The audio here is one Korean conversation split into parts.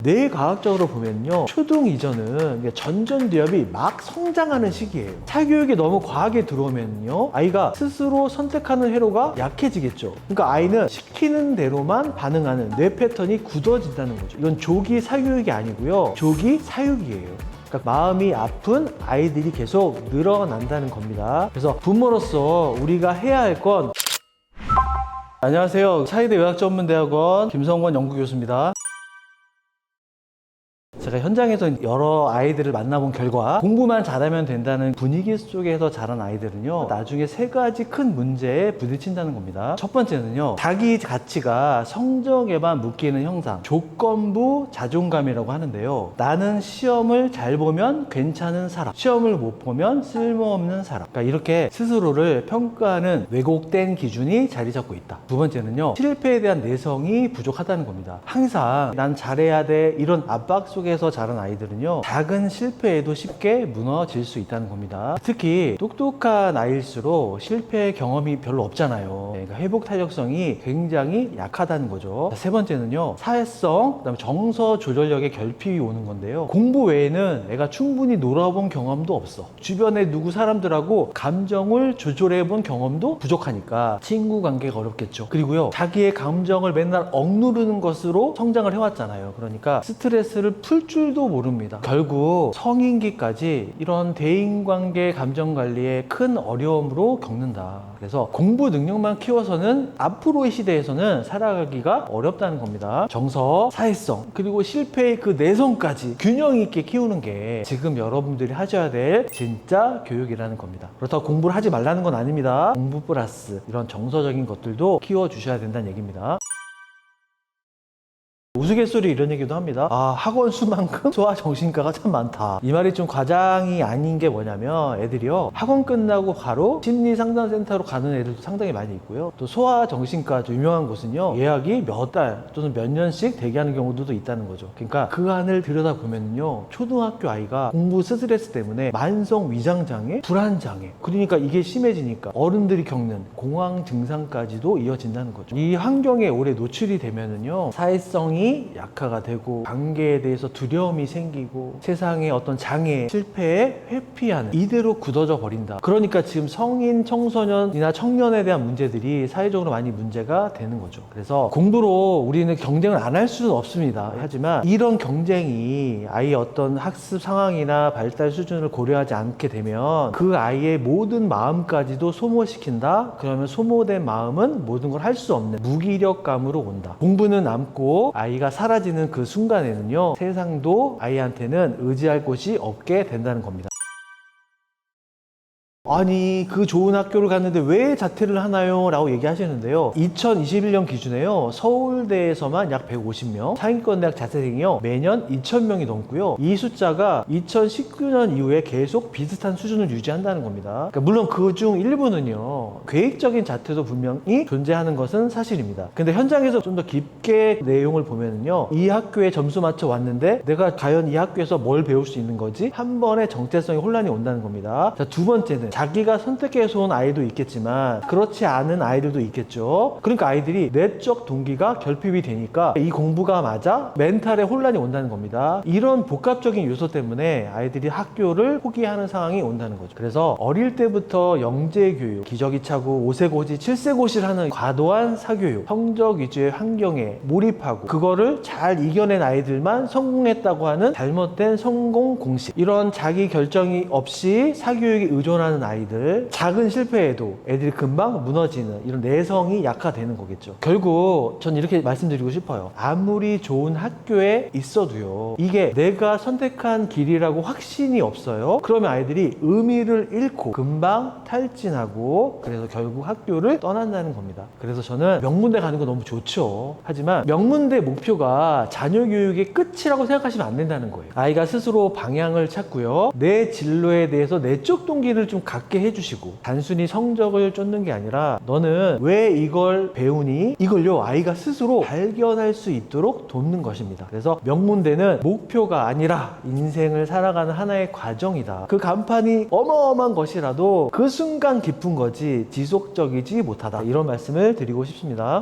뇌과학적으로 보면요, 초등 이전은 전전두엽이 막 성장하는 시기예요. 사교육이 너무 과하게 들어오면요, 아이가 스스로 선택하는 회로가 약해지겠죠. 그러니까 아이는 시키는 대로만 반응하는 뇌 패턴이 굳어진다는 거죠. 이건 조기 사교육이 아니고요, 조기 사육이에요. 그러니까 마음이 아픈 아이들이 계속 늘어난다는 겁니다. 그래서 부모로서 우리가 해야 할 건, 안녕하세요, 사이대 의학전문대학원 김성권 연구교수입니다. 제가 현장에서 여러 아이들을 만나본 결과, 공부만 잘하면 된다는 분위기 속에서 자란 아이들은요, 나중에 세 가지 큰 문제에 부딪힌다는 겁니다. 첫 번째는요, 자기 가치가 성적에만 묶이는 형상, 조건부 자존감이라고 하는데요, 나는 시험을 잘 보면 괜찮은 사람, 시험을 못 보면 쓸모없는 사람, 그러니까 이렇게 스스로를 평가하는 왜곡된 기준이 자리 잡고 있다. 두 번째는요, 실패에 대한 내성이 부족하다는 겁니다. 항상 난 잘해야 돼, 이런 압박 속에서 자란 아이들은요, 작은 실패에도 쉽게 무너질 수 있다는 겁니다. 특히 똑똑한 아이일수록 실패 경험이 별로 없잖아요. 그러니까 회복 탄력성이 굉장히 약하다는 거죠. 세 번째는요, 사회성, 그다음에 정서 조절력의 결핍이 오는 건데요, 공부 외에는 내가 충분히 놀아본 경험도 없어. 주변에 누구 사람들하고 감정을 조절해 본 경험도 부족하니까 친구 관계가 어렵겠죠. 그리고요, 자기의 감정을 맨날 억누르는 것으로 성장을 해왔잖아요. 그러니까 스트레스를 풀 줄도 모릅니다. 결국 성인기까지 이런 대인관계 감정관리에 큰 어려움으로 겪는다. 그래서 공부 능력만 키워서는 앞으로의 시대에서는 살아가기가 어렵다는 겁니다. 정서, 사회성, 그리고 실패의 그 내성까지 균형 있게 키우는 게 지금 여러분들이 하셔야 될 진짜 교육이라는 겁니다. 그렇다고 공부를 하지 말라는 건 아닙니다. 공부 플러스 이런 정서적인 것들도 키워주셔야 된다는 얘기입니다. 우스갯소리 이런 얘기도 합니다. 학원 수만큼 소아정신과가 참 많다. 이 말이 좀 과장이 아닌 게 뭐냐면, 애들이요, 학원 끝나고 바로 심리상담센터로 가는 애들도 상당히 많이 있고요, 또 소아정신과 유명한 곳은요, 예약이 몇 달 또는 몇 년씩 대기하는 경우도 있다는 거죠. 그러니까 그 안을 들여다보면요, 초등학교 아이가 공부 스트레스 때문에 만성 위장장애, 불안장애, 그러니까 이게 심해지니까 어른들이 겪는 공황 증상까지도 이어진다는 거죠. 이 환경에 오래 노출이 되면은요, 사회성이 약화가 되고, 관계에 대해서 두려움이 생기고, 세상의 어떤 장애, 실패에 회피하는, 이대로 굳어져 버린다. 그러니까 지금 성인, 청소년이나 청년에 대한 문제들이 사회적으로 많이 문제가 되는 거죠. 그래서 공부로 우리는 경쟁을 안 할 수는 없습니다. 하지만 이런 경쟁이 아이의 어떤 학습 상황이나 발달 수준을 고려하지 않게 되면 그 아이의 모든 마음까지도 소모시킨다. 그러면 소모된 마음은 모든 걸 할 수 없는 무기력감으로 온다. 공부는 남고 아이가 사라지는 그 순간에는요, 세상도 아이한테는 의지할 곳이 없게 된다는 겁니다. 아니, 그 좋은 학교를 갔는데 왜 자퇴를 하나요? 라고 얘기하시는데요, 2021년 기준에요, 서울대에서만 약 150명, 상위권대학 자퇴생이요, 매년 2,000명이 넘고요, 이 숫자가 2019년 이후에 계속 비슷한 수준을 유지한다는 겁니다. 그러니까 물론 그중 일부는요, 계획적인 자퇴도 분명히 존재하는 것은 사실입니다. 근데 현장에서 좀 더 깊게 내용을 보면은요, 이 학교에 점수 맞춰 왔는데 내가 과연 이 학교에서 뭘 배울 수 있는 거지? 한 번에 정체성의 혼란이 온다는 겁니다. 자, 두 번째는 자기가 선택해서 온 아이도 있겠지만 그렇지 않은 아이들도 있겠죠. 그러니까 아이들이 내적 동기가 결핍이 되니까 이 공부가 맞아? 멘탈에 혼란이 온다는 겁니다. 이런 복합적인 요소 때문에 아이들이 학교를 포기하는 상황이 온다는 거죠. 그래서 어릴 때부터 영재교육, 기저귀 차고 5세고시, 7세고시를 하는 과도한 사교육, 성적 위주의 환경에 몰입하고 그거를 잘 이겨낸 아이들만 성공했다고 하는 잘못된 성공 공식, 이런 자기 결정이 없이 사교육에 의존하는 아이들, 작은 실패에도 애들이 금방 무너지는 이런 내성이 약화되는 거겠죠. 결국 전 이렇게 말씀드리고 싶어요. 아무리 좋은 학교에 있어도요, 이게 내가 선택한 길이라고 확신이 없어요. 그러면 아이들이 의미를 잃고 금방 탈진하고, 그래서 결국 학교를 떠난다는 겁니다. 그래서 저는 명문대 가는 거 너무 좋죠. 하지만 명문대 목표가 자녀 교육의 끝이라고 생각하시면 안 된다는 거예요. 아이가 스스로 방향을 찾고요, 내 진로에 대해서 내적 동기를 좀 갖게 해주시고, 단순히 성적을 쫓는 게 아니라 너는 왜 이걸 배우니? 이걸요, 아이가 스스로 발견할 수 있도록 돕는 것입니다. 그래서 명문대는 목표가 아니라 인생을 살아가는 하나의 과정이다. 그 간판이 어마어마한 것이라도 그 순간 깊은 거지 지속적이지 못하다. 이런 말씀을 드리고 싶습니다.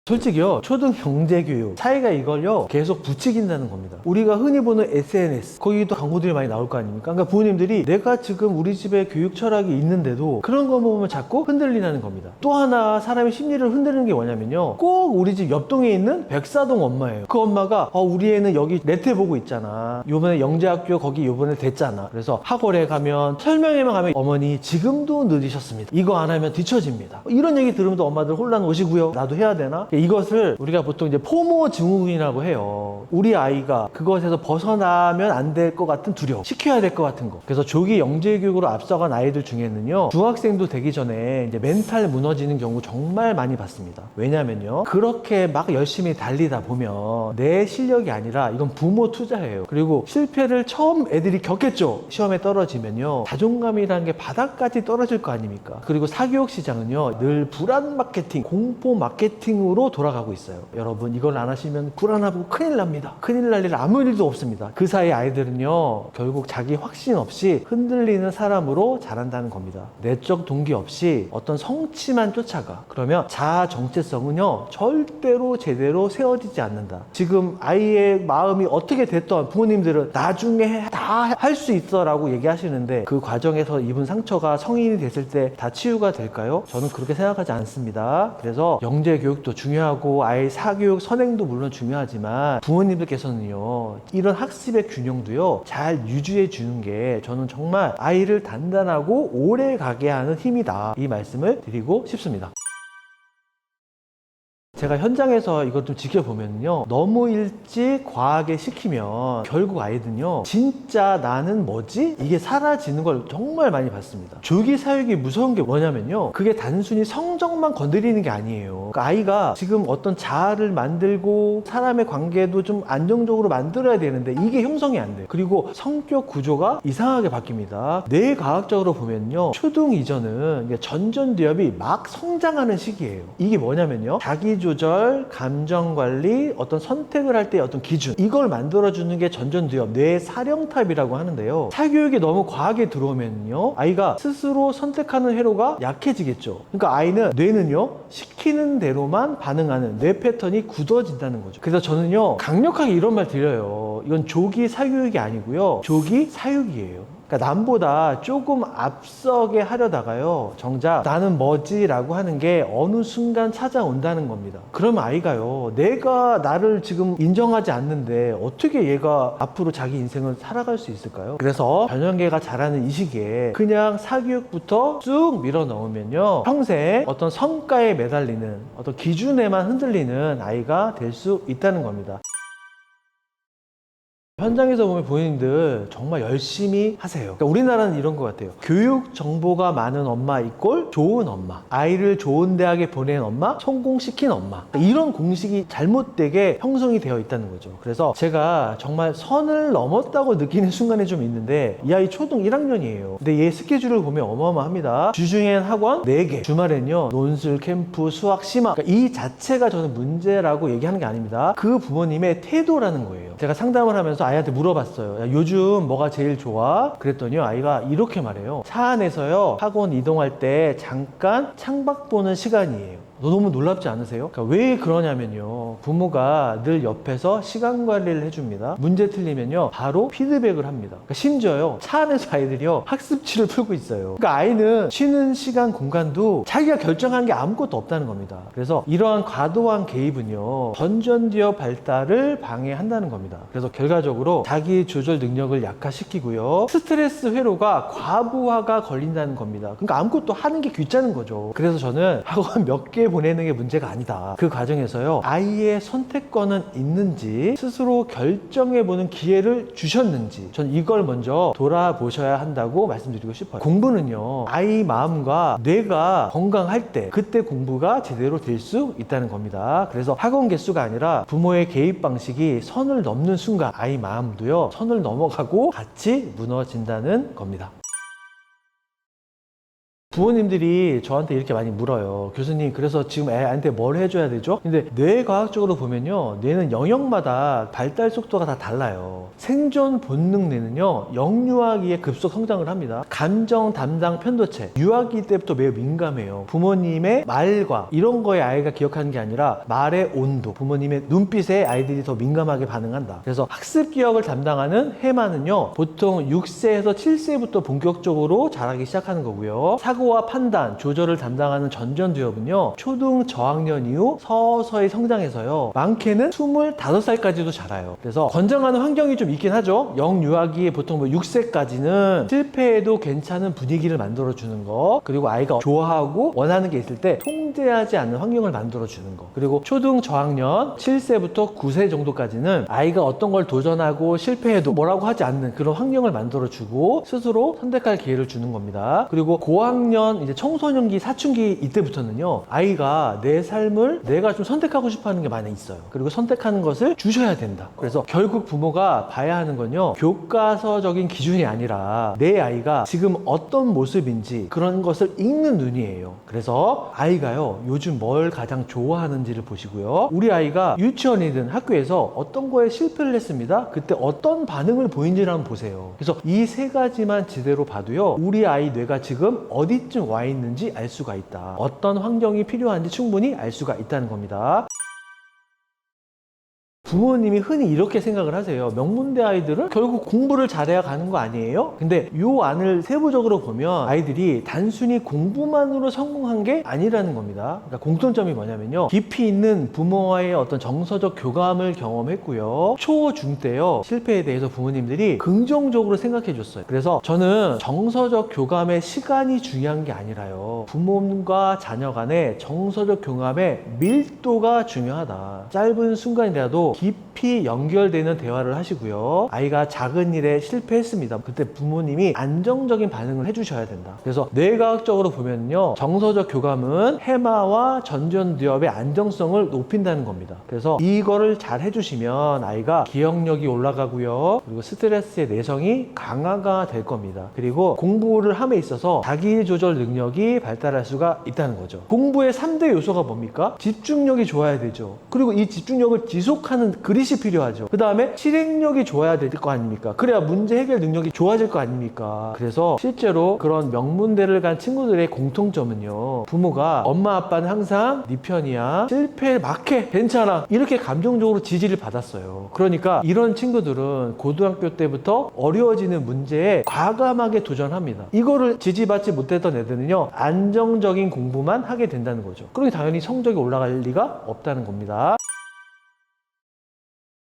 솔직히요, 초등 경제교육 차이가 이걸요 계속 부추긴다는 겁니다. 우리가 흔히 보는 SNS, 거기도 광고들이 많이 나올 거 아닙니까? 그러니까 부모님들이 내가 지금 우리 집에 교육 철학이 있는데도 그런 거 보면 자꾸 흔들리는 겁니다. 또 하나 사람의 심리를 흔드는 게 뭐냐면요, 꼭 우리 집 옆동에 있는 백사동 엄마예요. 그 엄마가 우리 애는 여기 네트 보고 있잖아, 요번에 영재학교 거기 요번에 됐잖아, 그래서 학원에 가면 설명회만 가면 어머니 지금도 늦으셨습니다, 이거 안 하면 뒤처집니다, 이런 얘기 들으면 또 엄마들 혼란 오시고요. 나도 해야 되나? 이것을 우리가 보통 이제 포모 증후군이라고 해요. 우리 아이가 그것에서 벗어나면 안 될 것 같은 두려움, 시켜야 될 것 같은 거. 그래서 조기 영재 교육으로 앞서간 아이들 중에는요, 중학생도 되기 전에 이제 멘탈 무너지는 경우 정말 많이 봤습니다. 왜냐면요, 그렇게 막 열심히 달리다 보면 내 실력이 아니라 이건 부모 투자예요. 그리고 실패를 처음 애들이 겪겠죠. 시험에 떨어지면요, 자존감이라는 게 바닥까지 떨어질 거 아닙니까? 그리고 사교육 시장은요, 늘 불안 마케팅, 공포 마케팅으로 돌아가고 있어요. 여러분, 이걸 안 하시면 불안하고 큰일 납니다. 큰일 날 일 아무 일도 없습니다. 그 사이 아이들은요, 결국 자기 확신 없이 흔들리는 사람으로 자란다는 겁니다. 내적 동기 없이 어떤 성취만 쫓아가. 그러면 자아 정체성은요, 절대로 제대로 세워지지 않는다. 지금 아이의 마음이 어떻게 됐던 부모님들은 나중에 다 할 수 있어 라고 얘기하시는데, 그 과정에서 입은 상처가 성인이 됐을 때 다 치유가 될까요? 저는 그렇게 생각하지 않습니다. 그래서 영재 교육도 중요하고 아이 사교육 선행도 물론 중요하지만 부모님들께서는요, 이런 학습의 균형도요 잘 유지해 주는 게 저는 정말 아이를 단단하고 오래 가게 하는 힘이다, 이 말씀을 드리고 싶습니다. 제가 현장에서 이걸 좀 지켜보면요, 너무 일찍 과하게 시키면 결국 아이들은요, 진짜 나는 뭐지? 이게 사라지는 걸 정말 많이 봤습니다. 조기 사육이 무서운 게 뭐냐면요, 그게 단순히 성적만 건드리는 게 아니에요. 그러니까 아이가 지금 어떤 자아를 만들고 사람의 관계도 좀 안정적으로 만들어야 되는데 이게 형성이 안 돼요. 그리고 성격 구조가 이상하게 바뀝니다. 뇌과학적으로 보면요, 초등 이전은 전전두엽이 막 성장하는 시기예요. 이게 뭐냐면요, 자기 조절, 감정 관리, 어떤 선택을 할 때 어떤 기준, 이걸 만들어주는 게 전전두엽, 뇌 사령탑이라고 하는데요, 사교육이 너무 과하게 들어오면요, 아이가 스스로 선택하는 회로가 약해지겠죠. 그러니까 아이는, 뇌는요, 시키는 대로만 반응하는 뇌 패턴이 굳어진다는 거죠. 그래서 저는요, 강력하게 이런 말 드려요. 이건 조기 사교육이 아니고요, 조기 사육이에요. 그러니까 남보다 조금 앞서게 하려다가요, 정작 나는 뭐지? 라고 하는 게 어느 순간 찾아온다는 겁니다. 그럼 아이가요, 내가 나를 지금 인정하지 않는데 어떻게 얘가 앞으로 자기 인생을 살아갈 수 있을까요? 그래서 변형계가 자라는 이 시기에 그냥 사교육부터 쭉 밀어 넣으면요, 평생 어떤 성과에 매달리는, 어떤 기준에만 흔들리는 아이가 될 수 있다는 겁니다. 현장에서 보면 부모님들 정말 열심히 하세요. 그러니까 우리나라는 이런 것 같아요. 교육 정보가 많은 엄마 이꼴 좋은 엄마, 아이를 좋은 대학에 보낸 엄마, 성공시킨 엄마, 이런 공식이 잘못되게 형성이 되어 있다는 거죠. 그래서 제가 정말 선을 넘었다고 느끼는 순간이 좀 있는데, 이 아이 초등 1학년이에요 근데 얘 스케줄을 보면 어마어마합니다. 주중엔 학원 4개, 주말엔요 논술, 캠프, 수학, 심화. 그러니까 이 자체가 저는 문제라고 얘기하는 게 아닙니다. 그 부모님의 태도라는 거예요. 제가 상담을 하면서 아이한테 물어봤어요. 야, 요즘 뭐가 제일 좋아? 그랬더니 아이가 이렇게 말해요. 차 안에서요, 학원 이동할 때 잠깐 창밖 보는 시간이에요. 너무 놀랍지 않으세요? 그러니까 왜 그러냐면요, 부모가 늘 옆에서 시간 관리를 해줍니다. 문제 틀리면요 바로 피드백을 합니다. 그러니까 심지어요, 차 안에서 아이들이요 학습지를 풀고 있어요. 그러니까 아이는 쉬는 시간 공간도 자기가 결정한 게 아무것도 없다는 겁니다. 그래서 이러한 과도한 개입은요, 전전두엽 발달을 방해한다는 겁니다. 그래서 결과적으로 자기 조절 능력을 약화시키고요, 스트레스 회로가 과부하가 걸린다는 겁니다. 그러니까 아무것도 하는 게 귀찮은 거죠. 그래서 저는 학원 몇 개 보내는 게 문제가 아니다. 그 과정에서요, 아이의 선택권은 있는지, 스스로 결정해보는 기회를 주셨는지, 전 이걸 먼저 돌아보셔야 한다고 말씀드리고 싶어요. 공부는요, 아이 마음과 뇌가 건강할 때, 그때 공부가 제대로 될 수 있다는 겁니다. 그래서 학원 개수가 아니라 부모의 개입 방식이 선을 넘는 순간 아이 마음도요, 선을 넘어가고 같이 무너진다는 겁니다. 부모님들이 저한테 이렇게 많이 물어요. 교수님, 그래서 지금 애한테 뭘 해줘야 되죠? 근데 뇌과학적으로 보면요, 뇌는 영역마다 발달 속도가 다 달라요. 생존 본능 뇌는요, 영유아기에 급속 성장을 합니다. 감정 담당 편도체, 유아기 때부터 매우 민감해요. 부모님의 말과 이런 거에 아이가 기억하는 게 아니라 말의 온도, 부모님의 눈빛에 아이들이 더 민감하게 반응한다. 그래서 학습 기억을 담당하는 해마는요, 보통 6세에서 7세부터 본격적으로 자라기 시작하는 거고요. 사고와 판단, 조절을 담당하는 전전두엽은요, 초등 저학년 이후 서서히 성장해서요, 많게는 25살까지도 자라요. 그래서 권장하는 환경이 좀 있긴 하죠. 영유아기에 보통 6세까지는 실패해도 괜찮은 분위기를 만들어주는 거, 그리고 아이가 좋아하고 원하는 게 있을 때 통제하지 않는 환경을 만들어주는 거, 그리고 초등 저학년 7세부터 9세 정도까지는 아이가 어떤 걸 도전하고 실패해도 뭐라고 하지 않는 그런 환경을 만들어주고 스스로 선택할 기회를 주는 겁니다. 그리고 고학년, 이제 청소년기, 사춘기 이때부터는요, 아이가 내 삶을 내가 좀 선택하고 싶어 하는 게 많이 있어요. 그리고 선택하는 것을 주셔야 된다. 그래서 결국 부모가 봐야 하는 건요, 교과서적인 기준이 아니라 내 아이가 지금 어떤 모습인지 그런 것을 읽는 눈이에요. 그래서 아이가요, 요즘 뭘 가장 좋아하는지를 보시고요, 우리 아이가 유치원이든 학교에서 어떤 거에 실패를 했습니다. 그때 어떤 반응을 보인지를 한번 보세요. 그래서 이 세 가지만 제대로 봐도요, 우리 아이 뇌가 지금 어디쯤 와 있는지 알 수가 있다. 어떤 환경이 필요한지 충분히 알 수가 있다는 겁니다. 부모님이 흔히 이렇게 생각을 하세요. 명문대 아이들은 결국 공부를 잘해야 가는 거 아니에요? 근데 이 안을 세부적으로 보면 아이들이 단순히 공부만으로 성공한 게 아니라는 겁니다. 그러니까 공통점이 뭐냐면요, 깊이 있는 부모와의 어떤 정서적 교감을 경험했고요, 초, 중 때요, 실패에 대해서 부모님들이 긍정적으로 생각해 줬어요. 그래서 저는 정서적 교감의 시간이 중요한 게 아니라요, 부모님과 자녀 간의 정서적 교감의 밀도가 중요하다. 짧은 순간이라도 깊이 연결되는 대화를 하시고요, 아이가 작은 일에 실패했습니다. 그때 부모님이 안정적인 반응을 해주셔야 된다. 그래서 뇌과학적으로 보면요, 정서적 교감은 해마와 전전두엽의 안정성을 높인다는 겁니다. 그래서 이거를 잘 해주시면 아이가 기억력이 올라가고요, 그리고 스트레스의 내성이 강화가 될 겁니다. 그리고 공부를 함에 있어서 자기조절 능력이 발달할 수가 있다는 거죠. 공부의 3대 요소가 뭡니까? 집중력이 좋아야 되죠. 그리고 이 집중력을 지속하는 그릇이 필요하죠. 그 다음에 실행력이 좋아야 될 거 아닙니까? 그래야 문제 해결 능력이 좋아질 거 아닙니까? 그래서 실제로 그런 명문대를 간 친구들의 공통점은요, 부모가 엄마 아빠는 항상 네 편이야, 실패 막해, 괜찮아, 이렇게 감정적으로 지지를 받았어요. 그러니까 이런 친구들은 고등학교 때부터 어려워지는 문제에 과감하게 도전합니다. 이거를 지지받지 못했던 애들은요, 안정적인 공부만 하게 된다는 거죠. 그러니 당연히 성적이 올라갈 리가 없다는 겁니다.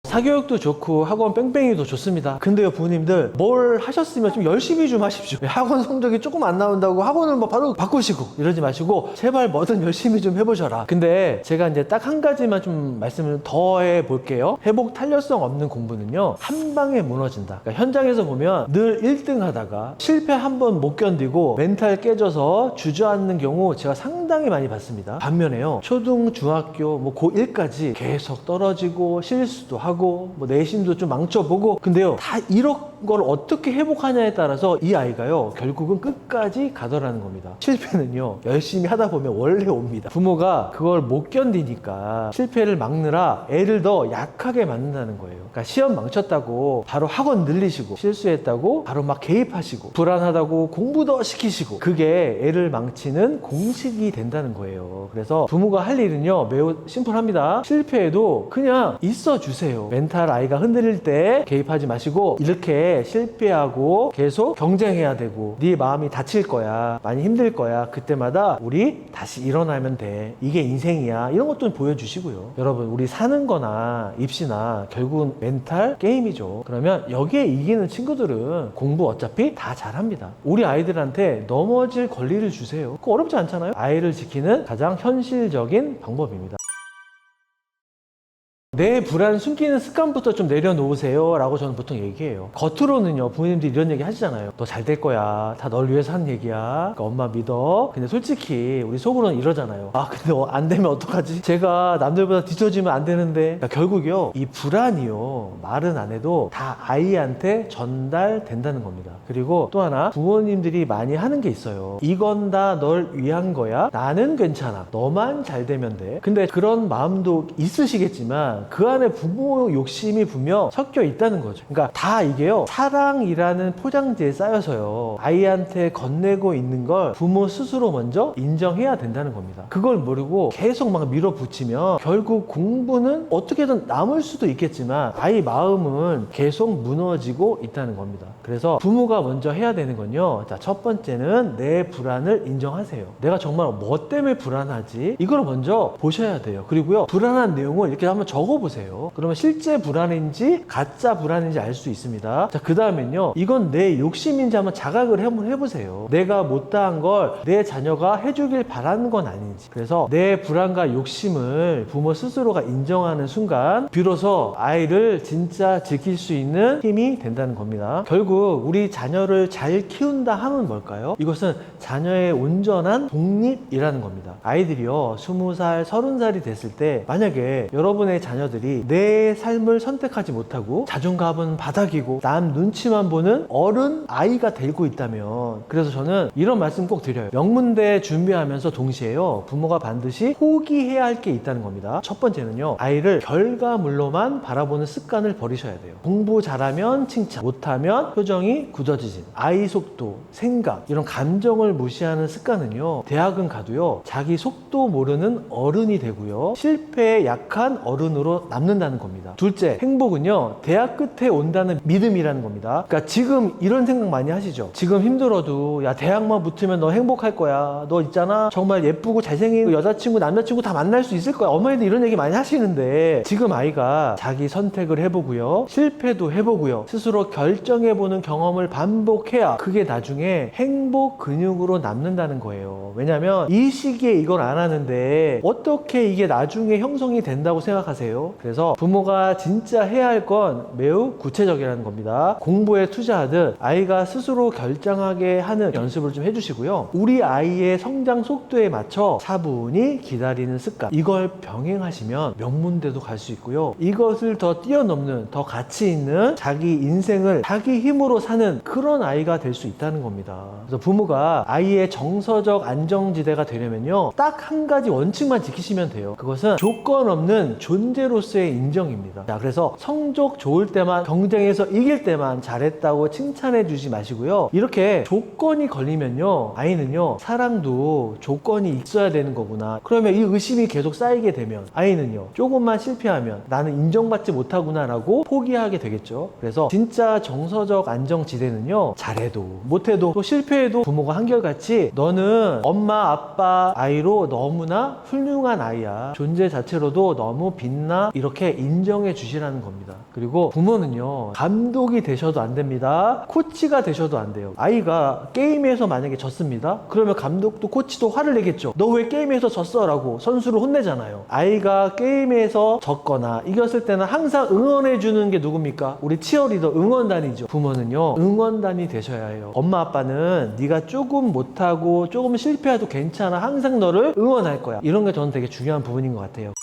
사교육도 좋고 학원 뺑뺑이도 좋습니다. 근데요, 부모님들 뭘 하셨으면 좀 열심히 좀 하십시오. 학원 성적이 조금 안 나온다고 학원을 뭐 바로 바꾸시고 이러지 마시고 제발 뭐든 열심히 좀 해보셔라. 근데 제가 이제 딱 한 가지만 좀 말씀을 더 해볼게요. 회복 탄력성 없는 공부는요, 한 방에 무너진다. 그러니까 현장에서 보면 늘 1등 하다가 실패 한 번 못 견디고 멘탈 깨져서 주저앉는 경우 제가 상당히 많이 봤습니다. 반면에요, 초등, 중학교, 뭐 고1까지 계속 떨어지고 실수도 하고 뭐 내신도 좀 망쳐보고, 근데요, 다 이런 걸 어떻게 회복하냐에 따라서 이 아이가요, 결국은 끝까지 가더라는 겁니다. 실패는요, 열심히 하다 보면 원래 옵니다. 부모가 그걸 못 견디니까 실패를 막느라 애를 더 약하게 만든다는 거예요. 그러니까 시험 망쳤다고 바로 학원 늘리시고, 실수했다고 바로 막 개입하시고, 불안하다고 공부 더 시키시고, 그게 애를 망치는 공식이 된다는 거예요. 그래서 부모가 할 일은요, 매우 심플합니다. 실패해도 그냥 있어 주세요. 멘탈 아이가 흔들릴 때 개입하지 마시고, 이렇게 실패하고 계속 경쟁해야 되고 네 마음이 다칠 거야, 많이 힘들 거야, 그때마다 우리 다시 일어나면 돼, 이게 인생이야, 이런 것도 보여주시고요. 여러분, 우리 사는 거나 입시나 결국은 멘탈 게임이죠. 그러면 여기에 이기는 친구들은 공부 어차피 다 잘합니다. 우리 아이들한테 넘어질 권리를 주세요. 그거 어렵지 않잖아요. 아이를 지키는 가장 현실적인 방법입니다. 내 불안 숨기는 습관부터 좀 내려놓으세요 라고 저는 보통 얘기해요. 겉으로는요, 부모님들이 이런 얘기 하시잖아요. 너 잘 될 거야. 다 널 위해서 하는 얘기야. 그러니까 엄마 믿어. 근데 솔직히 우리 속으로는 이러잖아요. 아, 근데 안 되면 어떡하지? 제가 남들보다 뒤처지면 안 되는데. 그러니까 결국요, 이 불안이요, 말은 안 해도 다 아이한테 전달된다는 겁니다. 그리고 또 하나, 부모님들이 많이 하는 게 있어요. 이건 다 널 위한 거야. 나는 괜찮아. 너만 잘 되면 돼. 근데 그런 마음도 있으시겠지만 그 안에 부모 욕심이 분명 섞여 있다는 거죠. 그러니까 다 이게요, 사랑이라는 포장지에 쌓여서요, 아이한테 건네고 있는 걸 부모 스스로 먼저 인정해야 된다는 겁니다. 그걸 모르고 계속 막 밀어붙이면 결국 공부는 어떻게든 남을 수도 있겠지만 아이 마음은 계속 무너지고 있다는 겁니다. 그래서 부모가 먼저 해야 되는 건요, 자, 첫 번째는 내 불안을 인정하세요. 내가 정말 뭐 때문에 불안하지? 이걸 먼저 보셔야 돼요. 그리고요, 불안한 내용을 이렇게 한번 적어보세요. 그러면 실제 불안인지 가짜 불안인지 알 수 있습니다. 자, 그 다음엔요, 이건 내 욕심인지 한번 자각을 한번 해보세요. 내가 못다한 걸 내 자녀가 해주길 바라는 건 아닌지. 그래서 내 불안과 욕심을 부모 스스로가 인정하는 순간 비로소 아이를 진짜 지킬 수 있는 힘이 된다는 겁니다. 결국 우리 자녀를 잘 키운다 하면 뭘까요? 이것은 자녀의 온전한 독립이라는 겁니다. 아이들이요, 20살, 30살이 됐을 때 만약에 여러분의 자녀들이 내 삶을 선택하지 못하고 자존감은 바닥이고 남 눈치만 보는 어른 아이가 되고 있다면, 그래서 저는 이런 말씀 꼭 드려요. 명문대 준비하면서 동시에요, 부모가 반드시 포기해야 할 게 있다는 겁니다. 첫 번째는요, 아이를 결과물로만 바라보는 습관을 버리셔야 돼요. 공부 잘하면 칭찬, 못하면 표정이 굳어지진, 아이 속도, 생각, 이런 감정을 무시하는 습관은요, 대학은 가도요, 자기 속도 모르는 어른이 되고요, 실패에 약한 어른으로 남는다는 겁니다. 둘째, 행복은요, 대학 끝에 온다는 믿음이라는 겁니다. 그러니까 지금 이런 생각 많이 하시죠? 지금 힘들어도 야, 대학만 붙으면 너 행복할 거야. 너 있잖아, 정말 예쁘고 잘생긴 여자친구, 남자친구 다 만날 수 있을 거야. 어머니들 이런 얘기 많이 하시는데, 지금 아이가 자기 선택을 해보고요, 실패도 해보고요, 스스로 결정해보는 경험을 반복해야 그게 나중에 행복 근육으로 남는다는 거예요. 왜냐면 이 시기에 이걸 안 하는데 어떻게 이게 나중에 형성이 된다고 생각하세요? 그래서 부모가 진짜 해야 할 건 매우 구체적이라는 겁니다. 공부에 투자하듯 아이가 스스로 결정하게 하는 연습을 좀 해주시고요, 우리 아이의 성장 속도에 맞춰 차분히 기다리는 습관, 이걸 병행하시면 명문대도 갈 수 있고요, 이것을 더 뛰어넘는, 더 가치 있는 자기 인생을 자기 힘으로 사는 그런 아이가 될 수 있다는 겁니다. 그래서 부모가 아이의 정서적 안정지대가 되려면요, 딱 한 가지 원칙만 지키시면 돼요. 그것은 조건 없는 존재로서의 인정입니다. 자, 그래서 성적 좋을 때만, 경쟁에서 이길 때만 잘했다고 칭찬해 주지 마시고요, 이렇게 조건이 걸리면요, 아이는요, 사랑도 조건이 있어야 되는 거구나, 그러면 이 의심이 계속 쌓이게 되면 아이는요, 조금만 실패하면 나는 인정받지 못하구나 라고 포기하게 되겠죠. 그래서 진짜 정서적 안정지대는요, 잘해도 못해도 또 실패해도 부모가 한결같이 너는 엄마 아빠 아이로 너무나 훌륭한 아이야, 존재 자체로도 너무 빛나, 이렇게 인정해 주시라는 겁니다. 그리고 부모는요, 감독이 되셔도 안 됩니다. 코치가 되셔도 안 돼요. 아이가 게임에서 만약에 졌습니다. 그러면 감독도 코치도 화를 내겠죠. 너 왜 게임에서 졌어? 라고 선수를 혼내잖아요. 아이가 게임에서 졌거나 이겼을 때는 항상 응원해 주는 게 누굽니까? 우리 치어리더, 응원단이죠. 부모는요, 응원단이 되셔야 해요. 엄마 아빠는 네가 조금 못하고 조금 실패해도 괜찮아, 항상 너를 응원할 거야. 이런 게 저는 되게 중요한 부분인 것 같아요.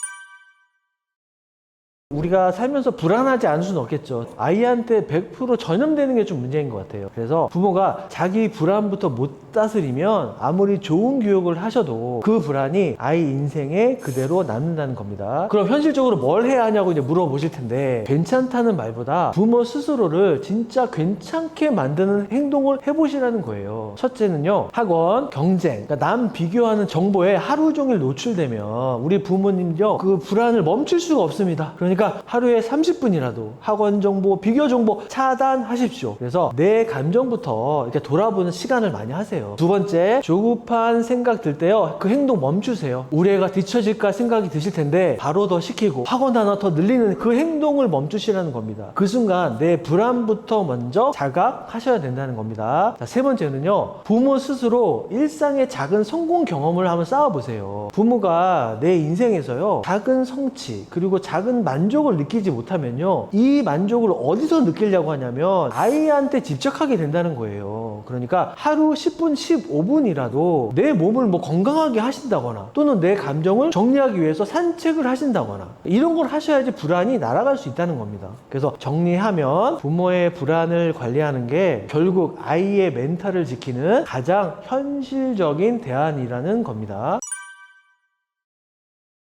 우리가 살면서 불안하지 않을 수는 없겠죠. 아이한테 100% 전염되는 게 좀 문제인 것 같아요. 그래서 부모가 자기 불안부터 못 다스리면 아무리 좋은 교육을 하셔도 그 불안이 아이 인생에 그대로 남는다는 겁니다. 그럼 현실적으로 뭘 해야 하냐고 이제 물어보실 텐데, 괜찮다는 말보다 부모 스스로를 진짜 괜찮게 만드는 행동을 해보시라는 거예요. 첫째는요, 학원, 경쟁, 그러니까 남 비교하는 정보에 하루 종일 노출되면 우리 부모님요, 그 불안을 멈출 수가 없습니다. 그러니까 하루에 30분이라도 학원 정보, 비교 정보 차단하십시오. 그래서 내 감정부터 이렇게 돌아보는 시간을 많이 하세요. 두 번째, 조급한 생각 들 때요, 그 행동 멈추세요. 우리 애가 뒤처질까 생각이 드실 텐데 바로 더 시키고 학원 하나 더 늘리는 그 행동을 멈추시라는 겁니다. 그 순간 내 불안부터 먼저 자각하셔야 된다는 겁니다. 자, 세 번째는요, 부모 스스로 일상의 작은 성공 경험을 한번 쌓아보세요. 부모가 내 인생에서요, 작은 성취 그리고 작은 만족 만족을 느끼지 못하면요, 이 만족을 어디서 느끼려고 하냐면 아이한테 집착하게 된다는 거예요. 그러니까 하루 10분, 15분이라도 내 몸을 뭐 건강하게 하신다거나 또는 내 감정을 정리하기 위해서 산책을 하신다거나 이런 걸 하셔야지 불안이 날아갈 수 있다는 겁니다. 그래서 정리하면 부모의 불안을 관리하는 게 결국 아이의 멘탈을 지키는 가장 현실적인 대안이라는 겁니다.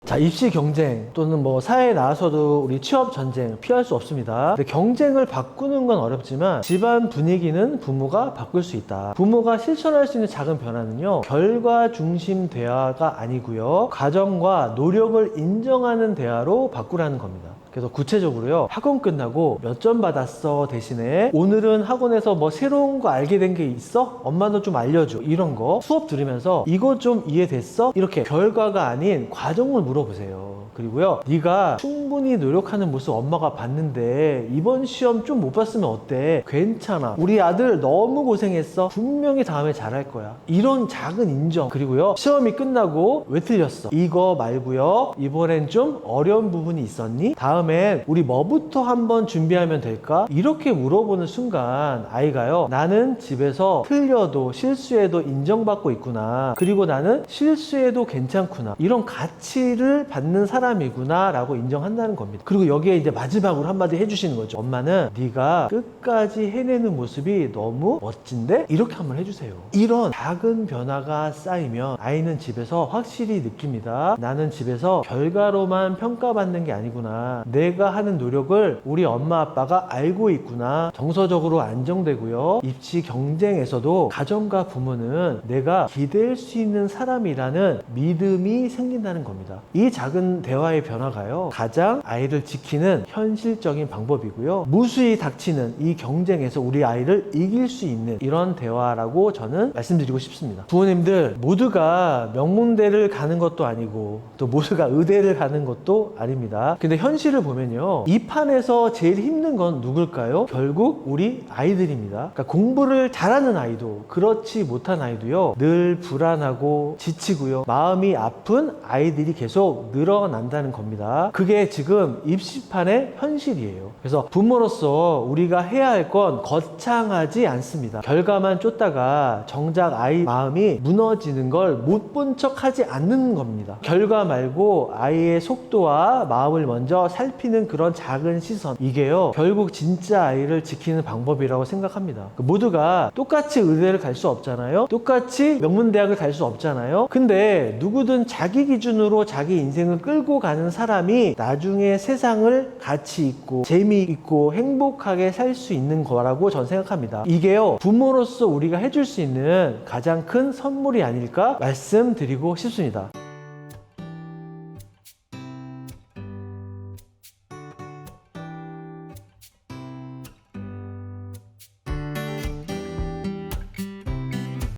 자, 입시 경쟁 또는 뭐 사회에 나와서도 우리 취업 전쟁 피할 수 없습니다. 근데 경쟁을 바꾸는 건 어렵지만 집안 분위기는 부모가 바꿀 수 있다. 부모가 실천할 수 있는 작은 변화는요, 결과 중심 대화가 아니고요, 과정과 노력을 인정하는 대화로 바꾸라는 겁니다. 그래서 구체적으로요, 학원 끝나고 몇 점 받았어 대신에 오늘은 학원에서 뭐 새로운 거 알게 된 게 있어? 엄마도 좀 알려줘. 이런 거 수업 들으면서 이거 좀 이해됐어? 이렇게 결과가 아닌 과정을 물어보세요. 그리고요, 네가 충분히 노력하는 모습 엄마가 봤는데 이번 시험 좀 못 봤으면 어때? 괜찮아. 우리 아들 너무 고생했어. 분명히 다음에 잘할 거야. 이런 작은 인정. 그리고요, 시험이 끝나고 왜 틀렸어? 이거 말고요, 이번엔 좀 어려운 부분이 있었니? 다음엔 우리 뭐부터 한번 준비하면 될까? 이렇게 물어보는 순간 아이가요, 나는 집에서 틀려도 실수해도 인정받고 있구나. 그리고 나는 실수해도 괜찮구나. 이런 가치를 받는 사람이구나 라고 인정한다는 겁니다. 그리고 여기에 이제 마지막으로 한마디 해주시는 거죠. 엄마는 네가 끝까지 해내는 모습이 너무 멋진데? 이렇게 한번 해주세요. 이런 작은 변화가 쌓이면 아이는 집에서 확실히 느낍니다. 나는 집에서 결과로만 평가받는 게 아니구나. 내가 하는 노력을 우리 엄마 아빠가 알고 있구나. 정서적으로 안정되고요, 입시 경쟁에서도 가정과 부모는 내가 기댈 수 있는 사람이라는 믿음이 생긴다는 겁니다. 이 작은 대화의 변화가요, 가장 아이를 지키는 현실적인 방법이고요, 무수히 닥치는 이 경쟁에서 우리 아이를 이길 수 있는 이런 대화라고 저는 말씀드리고 싶습니다. 부모님들 모두가 명문대를 가는 것도 아니고 또 모두가 의대를 가는 것도 아닙니다. 근데 현실을 보면요, 이 판에서 제일 힘든 건 누굴까요? 결국 우리 아이들입니다. 그러니까 공부를 잘하는 아이도 그렇지 못한 아이도요, 늘 불안하고 지치고요, 마음이 아픈 아이들이 계속 늘어난다는 겁니다. 그게 지금 입시판의 현실이에요. 그래서 부모로서 우리가 해야 할 건 거창하지 않습니다. 결과만 쫓다가 정작 아이 마음이 무너지는 걸 못 본 척 하지 않는 겁니다. 결과 말고 아이의 속도와 마음을 먼저 살피는 그런 작은 시선, 이게요 결국 진짜 아이를 지키는 방법이라고 생각합니다. 모두가 똑같이 의대를 갈 수 없잖아요. 똑같이 명문대학을 갈 수 없잖아요. 근데 누구든 자기 기준으로 자기 인생을 끌고 가는 사람이 나중에 세상을 가치 있고 재미있고 행복하게 살 수 있는 거라고 전 생각합니다. 이게요 부모로서 우리가 해줄 수 있는 가장 큰 선물이 아닐까 말씀드리고 싶습니다.